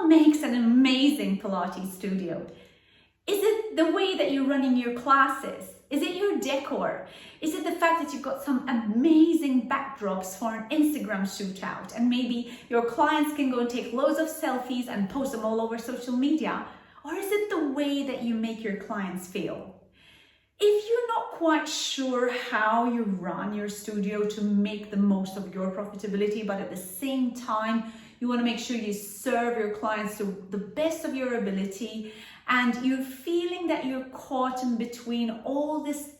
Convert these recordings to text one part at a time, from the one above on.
What makes an amazing Pilates studio? Is it the way that you're running your classes? Is it your decor? Is it the fact that you've got some amazing backdrops for an Instagram shoot out and maybe your clients can go and take loads of selfies and post them all over social media? Or is it the way that you make your clients feel? If you're not quite sure how you run your studio to make the most of your profitability, but at the same time, you want to make sure you serve your clients to the best of your ability, and you're feeling that you're caught in between all this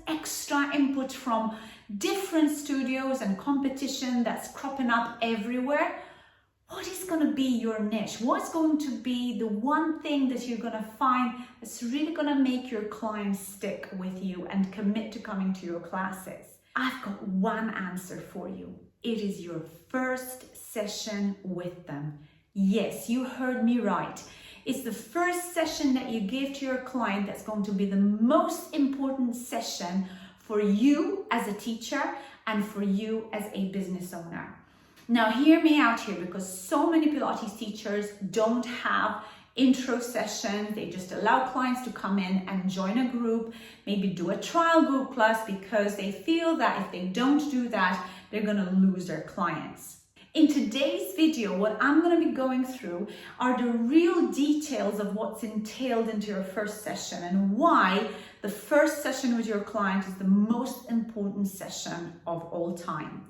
extra input from different studios and competition that's cropping up everywhere, what is going to be your niche? What's going to be the one thing that you're going to find that's really going to make your clients stick with you and commit to coming to your classes? I've got one answer for you. It is your first session with them. Yes, you heard me right. It's the first session that you give to your client that's going to be the most important session for you as a teacher and for you as a business owner. Now, hear me out here, because so many Pilates teachers don't have intro sessions. They just allow clients to come in and join a group, maybe do a trial group class, because they feel that if they don't do that, they're going to lose their clients. In today's video, what I'm going to be going through are the real details of what's entailed into your first session and why the first session with your client is the most important session of all time.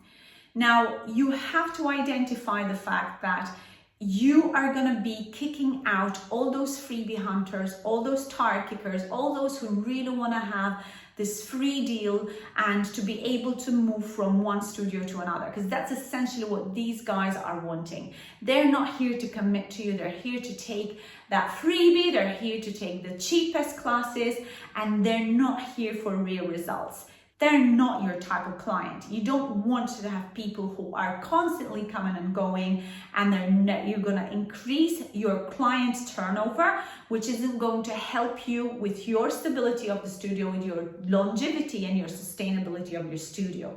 Now, you have to identify the fact that you are going to be kicking out all those freebie hunters, all those tire kickers, all those who really want to have this free deal and to be able to move from one studio to another, because that's essentially what these guys are wanting. They're not here to commit to you. They're here to take that freebie. They're here to take the cheapest classes, and they're not here for real results. They're not your type of client. You don't want to have people who are constantly coming and going, and you're going to increase your client's turnover, which isn't going to help you with your stability of the studio, with your longevity and your sustainability of your studio.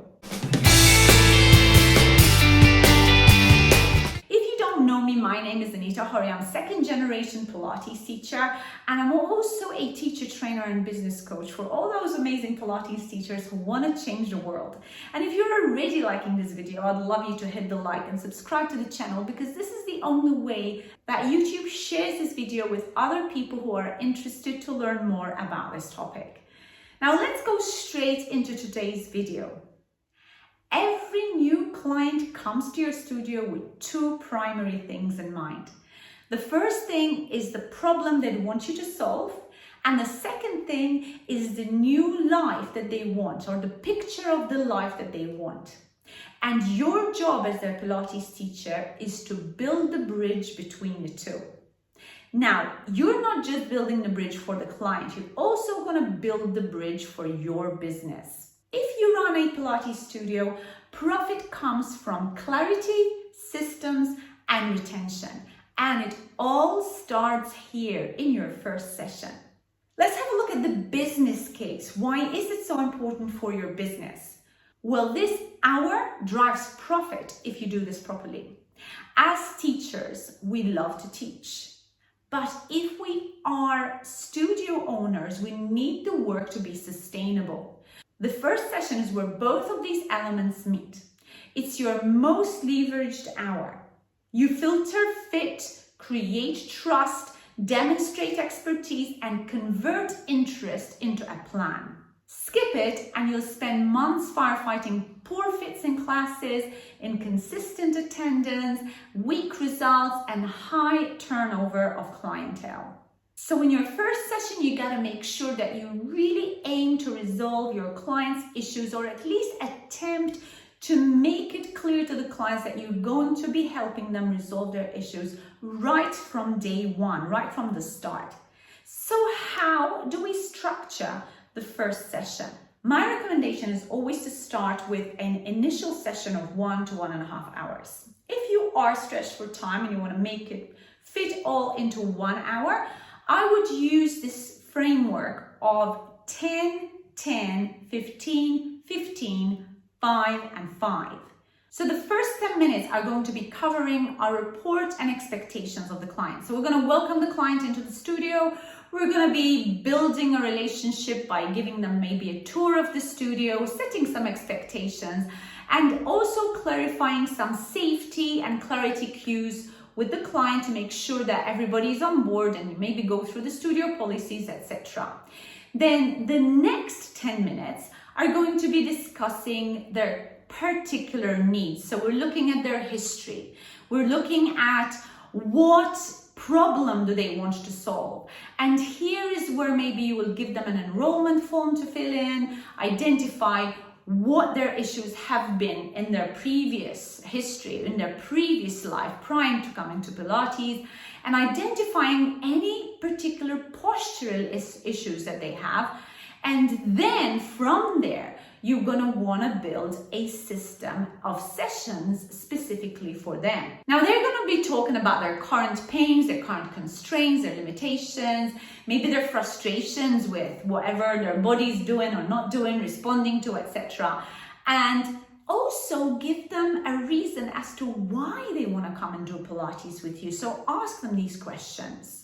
My name is Anita Horry. I'm a second-generation Pilates teacher, and I'm also a teacher trainer and business coach for all those amazing Pilates teachers who want to change the world. And if you're already liking this video, I'd love you to hit the like and subscribe to the channel, because this is the only way that YouTube shares this video with other people who are interested to learn more about this topic. Now let's go straight into today's video. Every new client comes to your studio with two primary things in mind. The first thing is the problem they want you to solve, and the second thing is the new life that they want, or the picture of the life that they want. And your job as their Pilates teacher is to build the bridge between the two. Now, you're not just building the bridge for the client, you're also going to build the bridge for your business. If you run a Pilates studio, profit comes from clarity, systems, and retention. And it all starts here in your first session. Let's have a look at the business case. Why is it so important for your business? Well, this hour drives profit if you do this properly. As teachers, we love to teach. But if we are studio owners, we need the work to be sustainable. The first session is where both of these elements meet. It's your most leveraged hour. You filter, fit, create trust, demonstrate expertise, and convert interest into a plan. Skip it and you'll spend months firefighting poor fits in classes, inconsistent attendance, weak results, and high turnover of clientele. So in your first session, you got to make sure that you really aim to resolve your clients' issues, or at least attempt to make it clear to the clients that you're going to be helping them resolve their issues right from day one, right from the start. So how do we structure the first session? My recommendation is always to start with an initial session of 1 to 1.5 hours. If you are stretched for time and you want to make it fit all into 1 hour, I would use this framework of 10, 10, 15, 15, 5, and 5. So the first 10 minutes are going to be covering our report and expectations of the client. So we're going to welcome the client into the studio. We're going to be building a relationship by giving them maybe a tour of the studio, setting some expectations, and also clarifying some safety and clarity cues with the client to make sure that everybody is on board, and maybe go through the studio policies, etc. Then the next 10 minutes are going to be discussing their particular needs. So we're looking at their history. We're looking at what problem do they want to solve. And here is where maybe you will give them an enrollment form to fill in, identify what their issues have been in their previous history, in their previous life prior to coming to Pilates, and identifying any particular postural issues that they have. And then from there, you're going to want to build a system of sessions specifically for them. Now, they're going to be talking about their current pains, their current constraints, their limitations, maybe their frustrations with whatever their body's doing or not doing, responding to, etc. And also give them a reason as to why they want to come and do Pilates with you. So ask them these questions.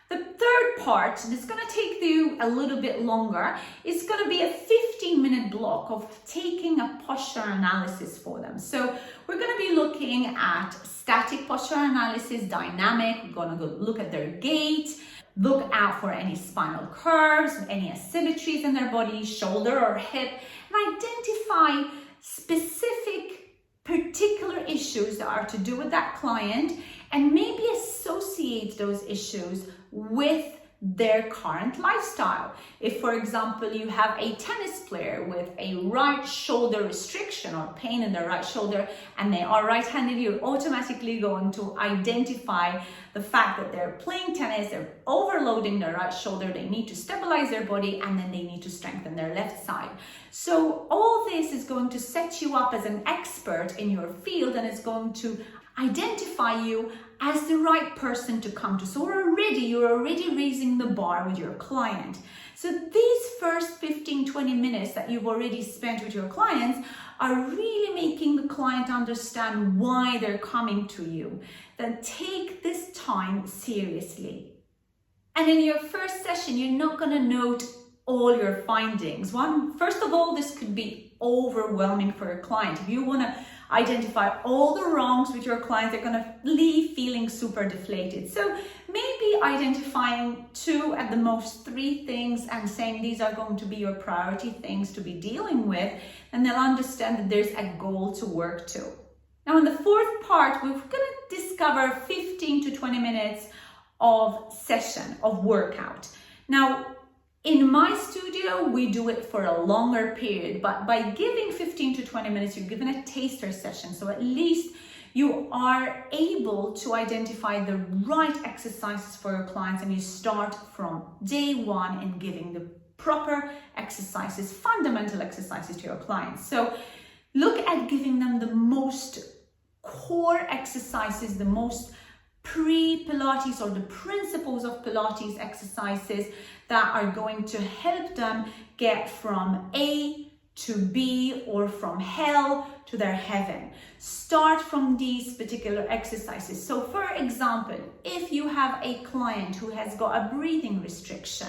The third part that's going to take you a little bit longer is going to be a 15-minute block of taking a posture analysis for them. So we're going to be looking at static posture analysis, dynamic. We're going to go look at their gait, look out for any spinal curves, any asymmetries in their body, shoulder or hip, and identify specific particular issues that are to do with that client, and maybe associate those issues with their current lifestyle. If, for example, you have a tennis player with a right shoulder restriction or pain in their right shoulder and they are right-handed, you're automatically going to identify the fact that they're playing tennis, they're overloading their right shoulder, they need to stabilize their body, and then they need to strengthen their left side. So all this is going to set you up as an expert in your field, and it's going to identify you as the right person to come to. So you're already raising the bar with your client. So these first 15-20 minutes that you've already spent with your clients are really making the client understand why they're coming to you. Then take this time seriously. And in your first session, you're not going to note all your findings. First of all, this could be overwhelming for a client. If you want to identify all the wrongs with your clients, they're going to leave feeling super deflated. So maybe identifying 2 at the most 3 things and saying these are going to be your priority things to be dealing with, and they'll understand that there's a goal to work to. Now, in the fourth part, we're going to discover 15 to 20 minutes of session, of workout. Now, in my studio, we do it for a longer period, but by giving 15 to 20 minutes, you're given a taster session. So at least you are able to identify the right exercises for your clients, and you start from day one in giving the proper exercises, fundamental exercises to your clients. So look at giving them the most core exercises, the most pre-Pilates or the principles of Pilates exercises that are going to help them get from A to B, or from hell to their heaven. Start from these particular exercises. So for example, if you have a client who has got a breathing restriction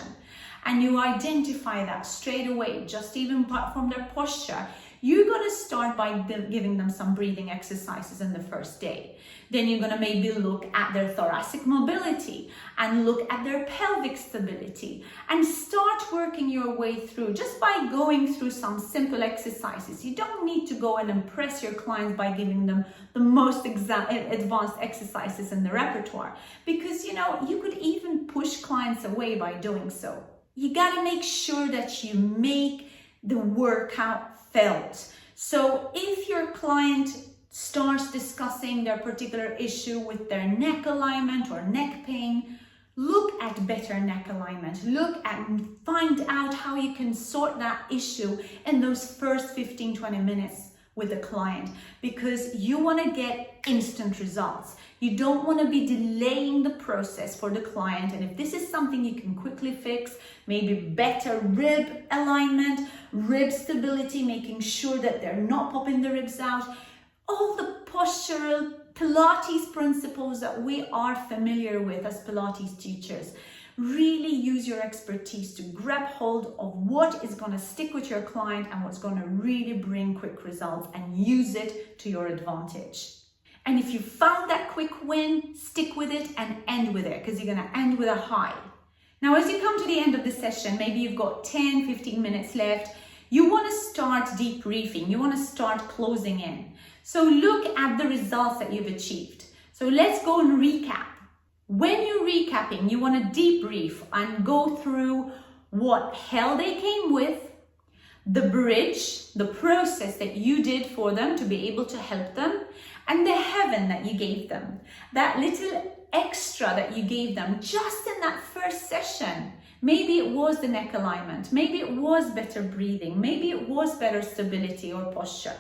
and you identify that straight away, just even from their posture, you're going to start by giving them some breathing exercises in the first day. Then you're going to maybe look at their thoracic mobility and look at their pelvic stability, and start working your way through just by going through some simple exercises. You don't need to go and impress your clients by giving them the most advanced exercises in the repertoire, because you could even push clients away by doing so. You got to make sure that you make the workout felt. So if your client starts discussing their particular issue with their neck alignment or neck pain, look at better neck alignment. Look at and find out how you can sort that issue in those first 15-20 minutes with the client, because you want to get instant results. You don't want to be delaying the process for the client. And if this is something you can quickly fix, maybe better rib alignment, rib stability, making sure that they're not popping the ribs out, all the postural Pilates principles that we are familiar with as Pilates teachers. Really use your expertise to grab hold of what is going to stick with your client and what's going to really bring quick results, and use it to your advantage. And if you found that quick win, stick with it and end with it, because you're going to end with a high. Now, as you come to the end of the session, maybe you've got 10, 15 minutes left, you want to start debriefing, you want to start closing in. So look at the results that you've achieved. So let's go and recap. When you're recapping, you want to debrief and go through what hell they came with, the bridge, the process that you did for them to be able to help them, and the heaven that you gave them. That little extra that you gave them just in that first session. Maybe it was the neck alignment, maybe it was better breathing, maybe it was better stability or posture.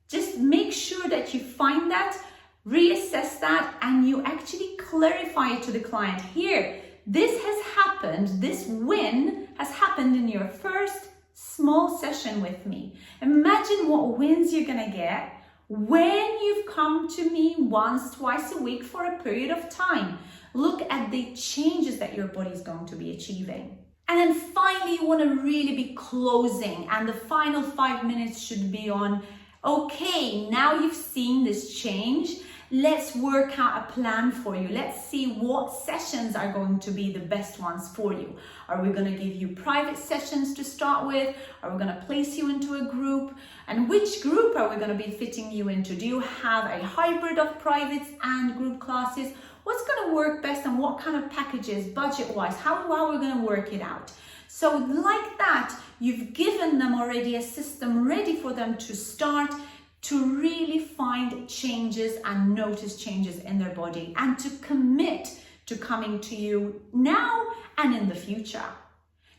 Just make sure that you find that, reassess that, and you actually clarify it to the client. Here, this has happened, this win has happened in your first small session with me. Imagine what wins you're gonna get when you've come to me once, twice a week for a period of time. Look at the changes that your body is going to be achieving. And then finally, you want to really be closing, and the final 5 minutes should be on, okay, now you've seen this change, let's work out a plan for you. Let's see what sessions are going to be the best ones for you. Are we going to give you private sessions to start with? Are we going to place you into a group? And which group are we going to be fitting you into? Do you have a hybrid of privates and group classes? What's going to work best, and what kind of packages, budget-wise? How are we going to work it out? So like that, you've given them already a system ready for them to start to really find changes and notice changes in their body, and to commit to coming to you now and in the future.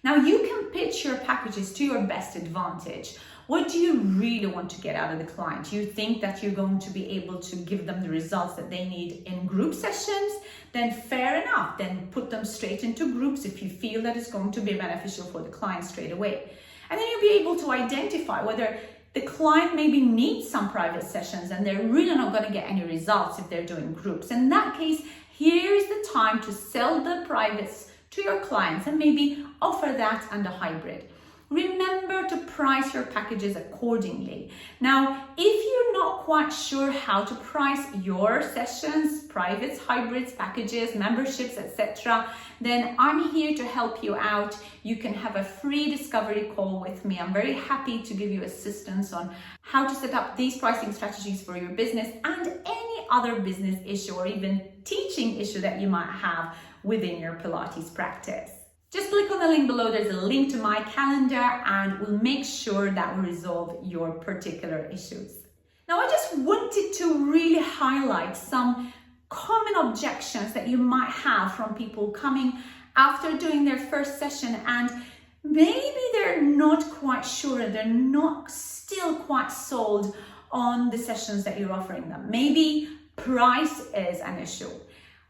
Now, you can pitch your packages to your best advantage. What do you really want to get out of the client? You think that you're going to be able to give them the results that they need in group sessions? Then fair enough, then put them straight into groups if you feel that it's going to be beneficial for the client straight away. And then you'll be able to identify whether the client maybe needs some private sessions and they're really not going to get any results if they're doing groups. In that case, here is the time to sell the privates to your clients and maybe offer that and a hybrid. Remember to price your packages accordingly. Now, if you're not quite sure how to price your sessions, privates, hybrids, packages, memberships, etc., then I'm here to help you out. You can have a free discovery call with me. I'm very happy to give you assistance on how to set up these pricing strategies for your business and any other business issue or even teaching issue that you might have within your Pilates practice. Just click on the link below. There's a link to my calendar, and we'll make sure that we resolve your particular issues. Now, I just wanted to really highlight some common objections that you might have from people coming after doing their first session, and maybe they're not quite sure, they're not still quite sold on the sessions that you're offering them. Maybe price is an issue.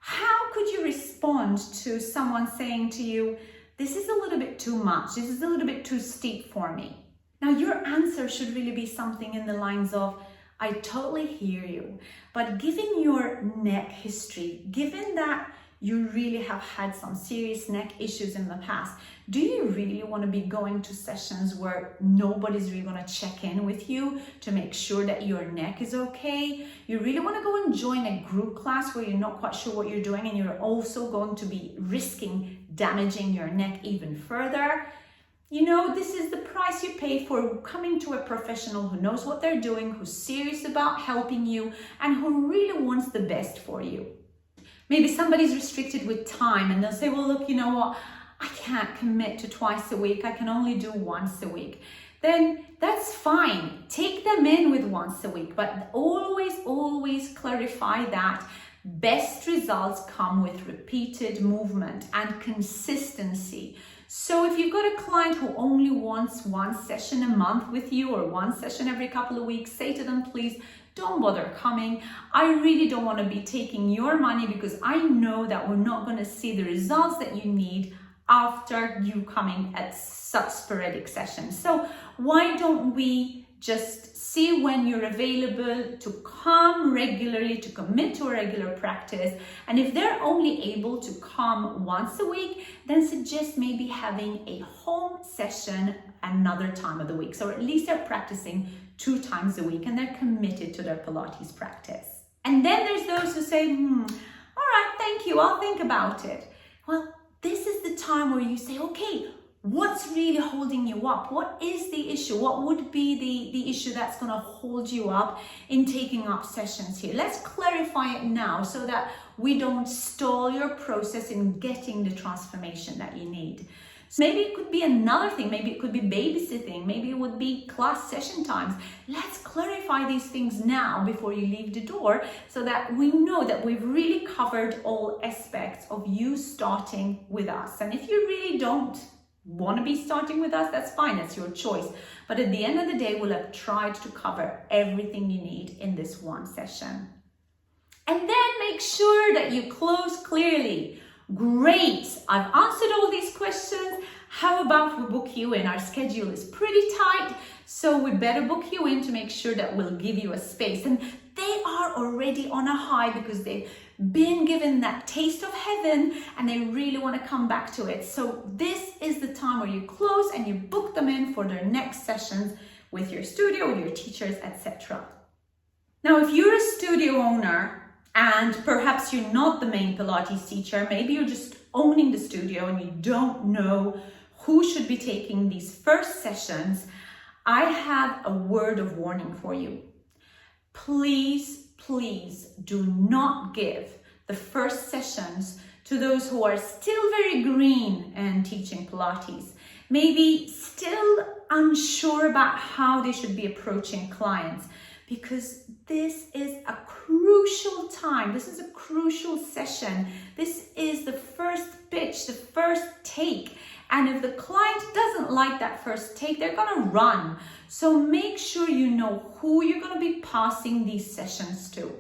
How could you respond to someone saying to you, this is a little bit too much, this is a little bit too steep for me? Now, your answer should really be something in the lines of, I totally hear you, but given your neck history, given that you really have had some serious neck issues in the past, do you really want to be going to sessions where nobody's really going to check in with you to make sure that your neck is okay? You really want to go and join a group class where you're not quite sure what you're doing and you're also going to be risking damaging your neck even further? You know, this is the price you pay for coming to a professional who knows what they're doing, who's serious about helping you, and who really wants the best for you. Maybe somebody's restricted with time and they'll say, well, look, you know what? I can't commit to twice a week. I can only do once a week. Then that's fine. Take them in with once a week, but always clarify that best results come with repeated movement and consistency. So if you've got a client who only wants one session a month with you or one session every couple of weeks, say to them, please, don't bother coming. I really don't want to be taking your money because I know that we're not going to see the results that you need after you coming at such sporadic sessions. So why don't we Just see when you're available to come regularly, to commit to a regular practice. And if they're only able to come once a week, then suggest maybe having a home session another time of the week. So at least they're practicing 2 times a week and they're committed to their Pilates practice. And then there's those who say, all right, thank you, I'll think about it. Well, this is the time where you say, okay, what's really holding you up? What is the issue? What would be the issue that's going to hold you up in taking up sessions here? Let's clarify it now so that we don't stall your process in getting the transformation that you need. So maybe it could be another thing. Maybe it could be babysitting. Maybe it would be class session times. Let's clarify these things now before you leave the door so that we know that we've really covered all aspects of you starting with us. And if you really don't want to be starting with us, that's fine, that's your choice. But at the end of the day, we'll have tried to cover everything you need in this one session. And then make sure that you close clearly. Great, I've answered all these questions. How about we book you in? Our schedule is pretty tight, so we better book you in to make sure that we'll give you a space. And they are already on a high because they've been given that taste of heaven and they really want to come back to it. So this is the time where you close and you book them in for their next sessions with your studio, with your teachers, etc. Now, if you're a studio owner and perhaps you're not the main Pilates teacher, maybe you're just owning the studio and you don't know who should be taking these first sessions, I have a word of warning for you. Please do not give the first sessions to those who are still very green in teaching Pilates, maybe still unsure about how they should be approaching clients, because this is a crucial time. This is a crucial session. This is the first pitch, the first take. And if the client doesn't like that first take, they're gonna run. So make sure you know who you're gonna be passing these sessions to.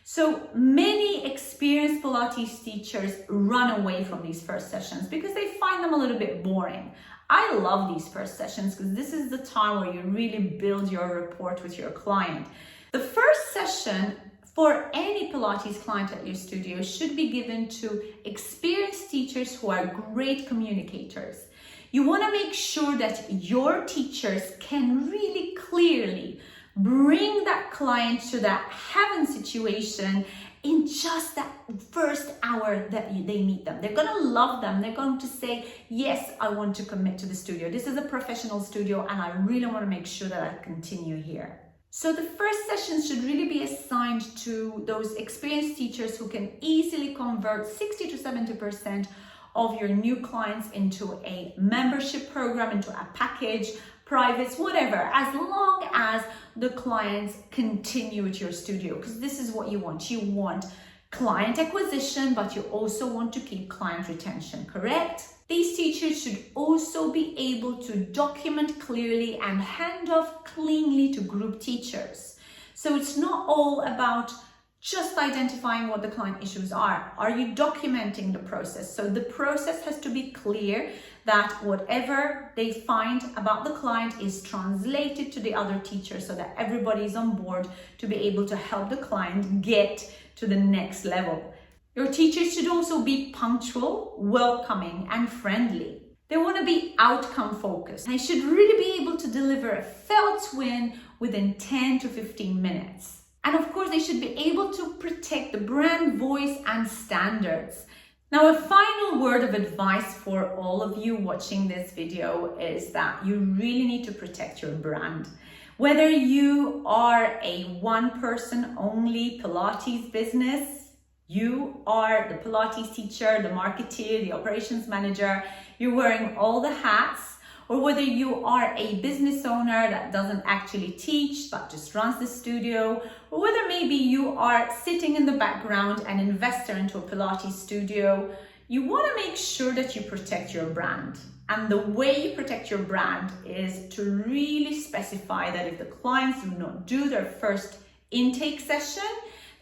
So many experienced Pilates teachers run away from these first sessions because they find them a little bit boring. I love these first sessions because this is the time where you really build your rapport with your client. The first session for any Pilates client at your studio should be given to experienced teachers who are great communicators. You want to make sure that your teachers can really clearly bring that client to that heaven situation in just that first hour that they meet them. They're going to love them. They're going to say, yes, I want to commit to the studio. This is a professional studio and I really want to make sure that I continue here. So the first session should really be assigned to those experienced teachers who can easily convert 60 to 70% of your new clients into a membership program, into a package, privates, whatever, as long as the clients continue at your studio, because this is what you want. You want client acquisition, but you also want to keep client retention, correct? These teachers should also be able to document clearly and hand off cleanly to group teachers. So it's not all about just identifying what the client issues are. Are you documenting the process? So the process has to be clear, that whatever they find about the client is translated to the other teachers so that everybody is on board to be able to help the client get to the next level. Your teachers should also be punctual, welcoming, and friendly. They want to be outcome focused. They should really be able to deliver a felt win within 10 to 15 minutes. And of course, they should be able to protect the brand voice and standards. Now, a final word of advice for all of you watching this video is that you really need to protect your brand. Whether you are a one-person only Pilates business, you are the Pilates teacher, the marketeer, the operations manager, you're wearing all the hats, or whether you are a business owner that doesn't actually teach but just runs the studio, or whether maybe you are sitting in the background, an investor into a Pilates studio, you want to make sure that you protect your brand. And the way you protect your brand is to really specify that if the clients do not do their first intake session,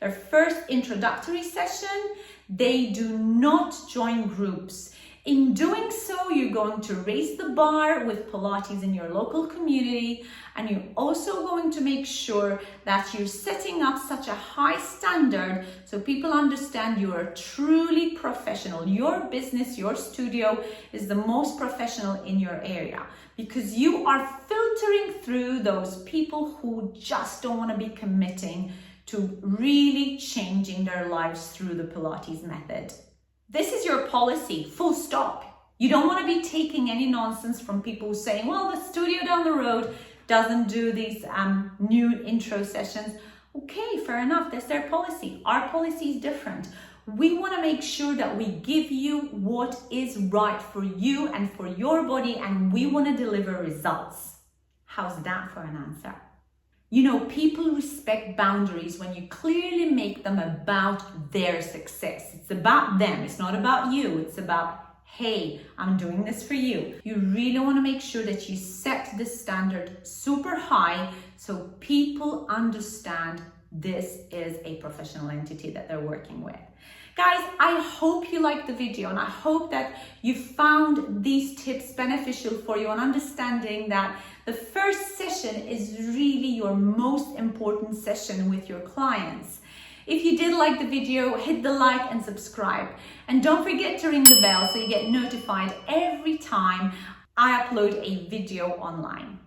their first introductory session, they do not join groups. In doing so, you're going to raise the bar with Pilates in your local community, and you're also going to make sure that you're setting up such a high standard so people understand you are truly professional. Your business, your studio is the most professional in your area because you are filtering through those people who just don't want to be committing to really changing their lives through the Pilates method. This is your policy, full stop. You don't want to be taking any nonsense from people saying, well, the studio down the road doesn't do these nude intro sessions. Okay, fair enough, that's their policy. Our policy is different. We want to make sure that we give you what is right for you and for your body, and we want to deliver results. How's that for an answer? You know, people respect boundaries when you clearly make them about their success. It's about them. It's not about you. It's about, hey, I'm doing this for you. You really want to make sure that you set the standard super high so people understand this is a professional entity that they're working with. Guys, I hope you liked the video and I hope that you found these tips beneficial for you on understanding that the first session is really your most important session with your clients. If you did like the video, hit the like and subscribe. And don't forget to ring the bell so you get notified every time I upload a video online.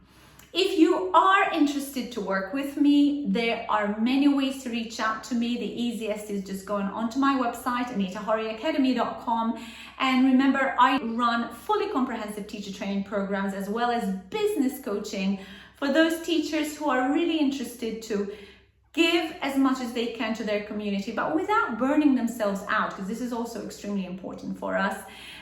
If you are interested to work with me, there are many ways to reach out to me. The easiest is just going onto my website, AnitaHorryAcademy.com. And remember, I run fully comprehensive teacher training programs as well as business coaching for those teachers who are really interested to give as much as they can to their community, but without burning themselves out, because this is also extremely important for us.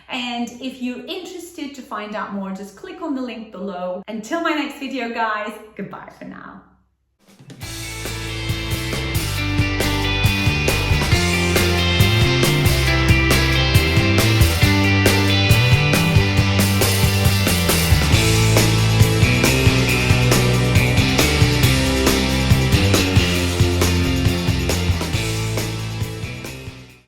And if you're interested to find out more, just click on the link below. Until my next video, guys, goodbye for now.